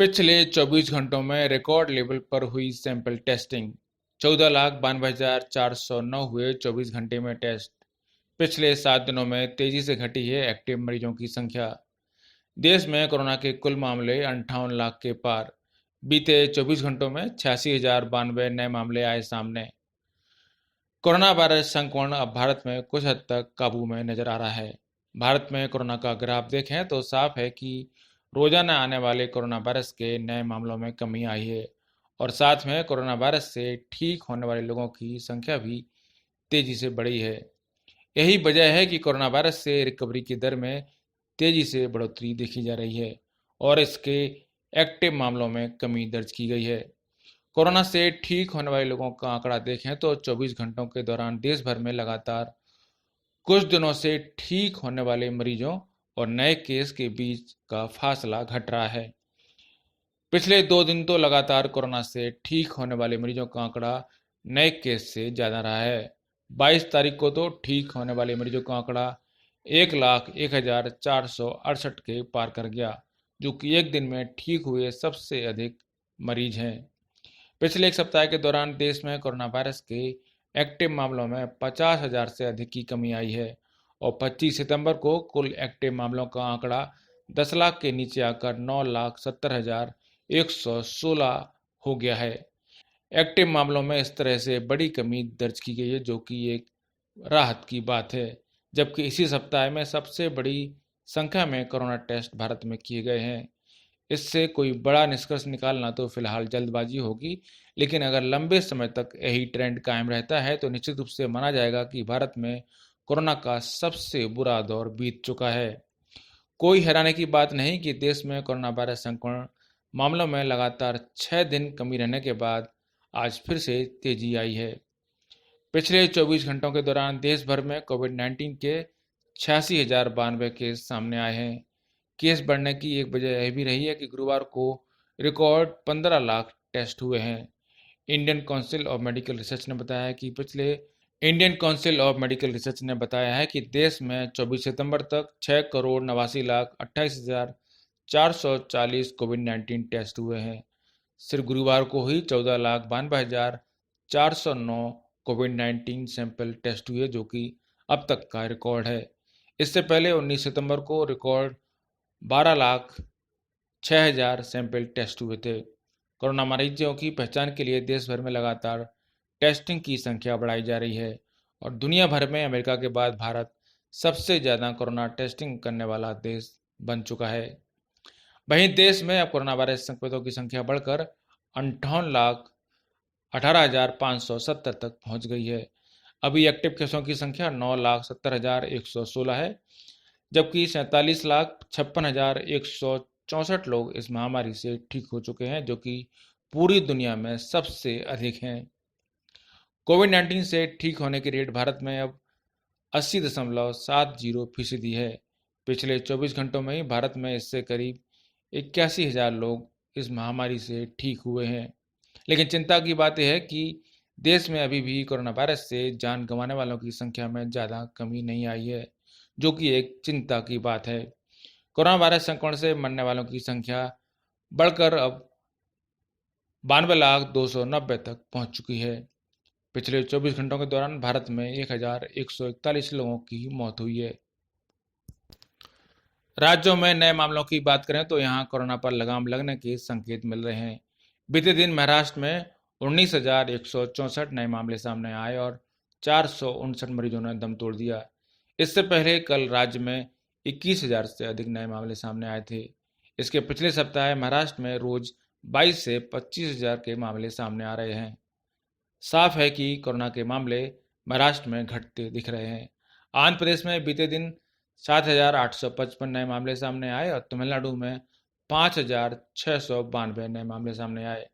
पिछले 24 घंटों में रिकॉर्ड लेवल पर हुई सैंपल टेस्टिंग। 14,92,409 हुए 24 घंटे में टेस्ट। पिछले 7 दिनों में तेजी से घटी है एक्टिव मरीजों की संख्या। देश में कोरोना के कुल मामले 58 लाख के पार। बीते 24 घंटों में 86,092 नए मामले आए सामने। कोरोना वायरस संक्रमण अब भारत में कुछ हद तक काबू में नजर आ रहा है। भारत में कोरोना का ग्राफ देखें तो साफ है कि रोजाना आने वाले कोरोना वायरस के नए मामलों में कमी आई है और साथ में कोरोना वायरस से ठीक होने वाले लोगों की संख्या भी तेजी से बढ़ी है। यही वजह है कि कोरोना वायरस से रिकवरी की दर में तेजी से बढ़ोतरी देखी जा रही है और इसके एक्टिव मामलों में कमी दर्ज की गई है। कोरोना से ठीक होने वाले लोगों का आंकड़ा देखें तो 24 घंटों के दौरान देश भर में लगातार कुछ दिनों से ठीक होने वाले मरीजों और नए केस के बीच का फासला घट रहा है। पिछले 2 दिन तो लगातार कोरोना से ठीक होने वाले मरीजों का आंकड़ा नए केस से ज़्यादा रहा है। 22 तारीख को तो ठीक होने वाले मरीजों का आंकड़ा 1,01,468 के पार कर गया, जो कि एक दिन में ठीक हुए सबसे अधिक मरीज हैं। पिछले एक सप्ताह के दौरान देश में कोरोना वायरस के एक्टिव मामलों में 50,000 से अधिक की कमी आई है और 25 सितंबर को कुल एक्टिव मामलों का आंकड़ा 10 लाख के नीचे आकर 9,70,116 हो गया है। एक्टिव मामलों में इस तरह से बड़ी कमी दर्ज की गई है, जो कि एक राहत की बात है। जबकि इसी सप्ताह में सबसे बड़ी संख्या में कोरोना टेस्ट भारत में किए गए हैं। इससे कोई बड़ा निष्कर्ष निकालना तो फिलहाल जल्दबाजी होगी, लेकिन अगर लंबे समय तक यही ट्रेंड कायम रहता है तो निश्चित रूप से माना जाएगा कि भारत में कोरोना का सबसे बुरा दौर बीत चुका है। कोई हैरानी की बात नहीं कि देश में कोरोना वायरस संक्रमण मामलों में लगातार 6 दिन कमी रहने के बाद आज फिर से तेजी आई है। पिछले 24 घंटों के दौरान देश भर में कोविड-19 के 86,092 केस सामने आए हैं। केस बढ़ने की एक वजह यह भी रही है कि गुरुवार को रिकॉर्ड 15 लाख टेस्ट हुए हैं। Indian council of medical research ने बताया है कि Indian council of medical research ने बताया है कि देश में 24 सितंबर तक 6,89,28,440 कोविड-19 टेस्ट हुए हैं। सिर्फ गुरुवार को ही 14,92,409 कोविड-19 सैंपल टेस्ट हुए, जो कि अब तक का रिकॉर्ड है। इससे पहले 19 सितंबर को रिकॉर्ड 12,06,000 सैंपल टेस्ट हुए थे। कोरोना मरीजों की पहचान के लिए देश भर में लगातार टेस्टिंग की संख्या बढ़ाई जा रही है और दुनिया भर में अमेरिका के बाद भारत सबसे ज़्यादा कोरोना टेस्टिंग करने वाला देश बन चुका है। वहीं देश में अब कोरोना वायरस संक्रमितों की संख्या बढ़कर 58,18,570 तक पहुंच गई है। अभी एक्टिव केसों की संख्या 9,70,116 है, जबकि 47,56,164 लोग इस महामारी से ठीक हो चुके हैं, जो कि पूरी दुनिया में सबसे अधिक हैं। कोविड-19 से ठीक होने की रेट भारत में अब 80.70% है। पिछले 24 घंटों में ही भारत में इससे करीब 81,000 लोग इस महामारी से ठीक हुए हैं। लेकिन चिंता की बात यह है कि देश में अभी भी कोरोना वायरस से जान गंवाने वालों की संख्या में ज़्यादा कमी नहीं आई है, जो कि एक चिंता की बात है। कोरोना वायरस संक्रमण से मरने वालों की संख्या बढ़कर अब 92,290 तक पहुंच चुकी है। पिछले 24 घंटों के दौरान भारत में 1,141 लोगों की मौत हुई है। राज्यों में नए मामलों की बात करें तो यहां कोरोना पर लगाम लगने के संकेत मिल रहे हैं। बीते दिन महाराष्ट्र में 19,164 नए मामले सामने आए और 459 मरीजों ने दम तोड़ दिया। इससे पहले कल राज्य में 21,000 से अधिक नए मामले सामने आए थे। इसके पिछले सप्ताह महाराष्ट्र में रोज 22 से 25,000 के मामले सामने आ रहे हैं। साफ है कि कोरोना के मामले महाराष्ट्र में घटते दिख रहे हैं। आंध्र प्रदेश में बीते दिन 7,855 नए मामले सामने आए और तमिलनाडु में 5,692 नए मामले सामने आए।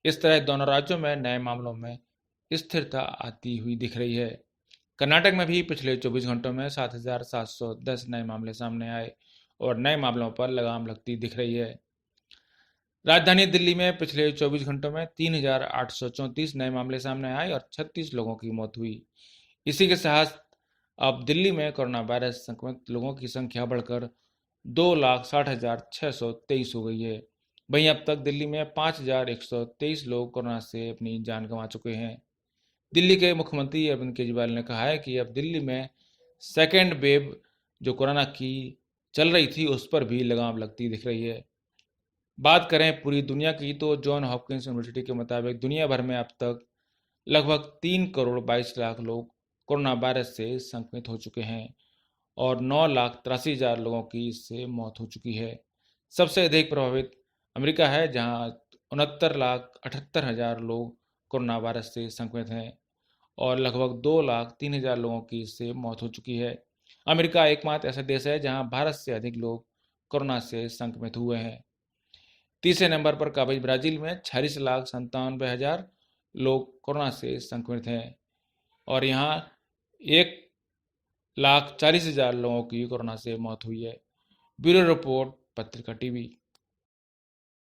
इस तरह दोनों राज्यों में नए मामलों में स्थिरता आती हुई दिख रही है। कर्नाटक में भी पिछले 24 घंटों में 7,710 नए मामले सामने आए और नए मामलों पर लगाम लगती दिख रही है। राजधानी दिल्ली में पिछले 24 घंटों में 3,834 नए मामले सामने आए और 36 लोगों की मौत हुई। इसी के साथ अब दिल्ली में कोरोना वायरस संक्रमित लोगों की संख्या बढ़कर 2,60,623 हो गई है, वहीं अब तक दिल्ली में 5,123 लोग कोरोना से अपनी जान गंवा चुके हैं। दिल्ली के मुख्यमंत्री अरविंद केजरीवाल ने कहा है कि अब दिल्ली में सेकेंड वेव जो कोरोना की चल रही थी उस पर भी लगाम लगती दिख रही है। बात करें पूरी दुनिया की तो जॉन हॉपकिंस यूनिवर्सिटी के मुताबिक दुनिया भर में अब तक लगभग 3,22,00,000 लोग कोरोना वायरस से संक्रमित हो चुके हैं और 9,83,000 लोगों की इससे मौत हो चुकी है। सबसे अधिक प्रभावित अमेरिका है, जहां 69,78,000 लोग कोरोना वायरस से संक्रमित हैं और लगभग 2,03,000 लोगों की इससे मौत हो चुकी है। अमेरिका एकमात्र ऐसा देश है जहां भारत से अधिक लोग कोरोना से संक्रमित हुए हैं। तीसरे नंबर पर काबिज ब्राजील में 46,97,000 लोग कोरोना से संक्रमित हैं और यहाँ 1,40,000 लोगों की कोरोना से मौत हुई है। ब्यूरो रिपोर्ट, पत्रिका टीवी।